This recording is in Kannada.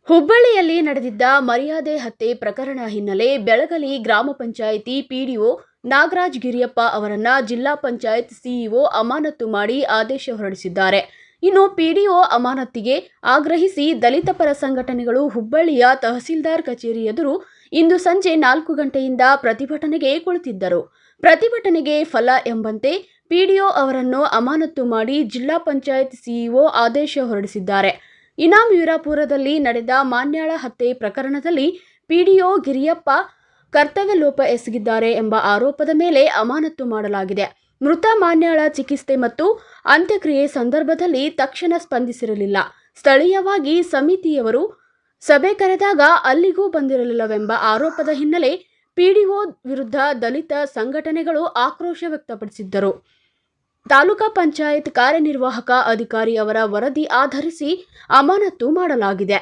ಹುಬ್ಬಳ್ಳಿಯಲ್ಲಿ ನಡೆದಿದ್ದ ಮರ್ಯಾದೆ ಹತ್ಯೆ ಪ್ರಕರಣ ಹಿನ್ನೆಲೆ ಬೆಳಗಲಿ ಗ್ರಾಮ ಪಂಚಾಯಿತಿ ಪಿಡಿಒ ನಾಗರಾಜ್ ಗಿರಿಯಪ್ಪ ಅವರನ್ನ ಜಿಲ್ಲಾ ಪಂಚಾಯತ್ ಸಿಇಒ ಅಮಾನತು ಮಾಡಿ ಆದೇಶ ಹೊರಡಿಸಿದ್ದಾರೆ. ಇನ್ನು ಪಿಡಿಒ ಅಮಾನತಿಗೆ ಆಗ್ರಹಿಸಿ ದಲಿತ ಪರ ಸಂಘಟನೆಗಳು ಹುಬ್ಬಳ್ಳಿಯ ತಹಸೀಲ್ದಾರ್ ಕಚೇರಿ ಎದುರು ಇಂದು ಸಂಜೆ 4 ಗಂಟೆಯಿಂದ ಪ್ರತಿಭಟನೆಗೆ ಕುಳಿತಿದ್ದರು. ಪ್ರತಿಭಟನೆಗೆ ಫಲ ಎಂಬಂತೆ ಪಿಡಿಒ ಅವರನ್ನು ಅಮಾನತು ಮಾಡಿ ಜಿಲ್ಲಾ ಪಂಚಾಯತ್ ಸಿಇಒ ಆದೇಶ ಹೊರಡಿಸಿದ್ದಾರೆ. ಇನಾಂ ವೀರಾಪುರದಲ್ಲಿ ನಡೆದ ಮಾನ್ಯಾಳ ಹತ್ಯೆ ಪ್ರಕರಣದಲ್ಲಿ ಪಿಡಿಒ ಗಿರಿಯಪ್ಪ ಕರ್ತವ್ಯ ಲೋಪ ಎಸಗಿದ್ದಾರೆ ಎಂಬ ಆರೋಪದ ಮೇಲೆ ಅಮಾನತು ಮಾಡಲಾಗಿದೆ. ಮೃತ ಮಾನ್ಯಾಳ ಚಿಕಿತ್ಸೆ ಮತ್ತು ಅಂತ್ಯಕ್ರಿಯೆ ಸಂದರ್ಭದಲ್ಲಿ ತಕ್ಷಣ ಸ್ಪಂದಿಸಿರಲಿಲ್ಲ. ಸ್ಥಳೀಯವಾಗಿ ಸಮಿತಿಯವರು ಸಭೆ ಕರೆದಾಗ ಅಲ್ಲಿಗೂ ಬಂದಿರಲಿಲ್ಲವೆಂಬ ಆರೋಪದ ಹಿನ್ನೆಲೆ ಪಿಡಿಒ ವಿರುದ್ಧ ದಲಿತ ಸಂಘಟನೆಗಳು ಆಕ್ರೋಶ ವ್ಯಕ್ತಪಡಿಸಿದ್ದರು. ತಾಲೂಕಾ ಪಂಚಾಯತ್ ಕಾರ್ಯನಿರ್ವಾಹಕ ಅಧಿಕಾರಿ ಅವರ ವರದಿ ಆಧರಿಸಿ ಅಮಾನತು ಮಾಡಲಾಗಿದೆ.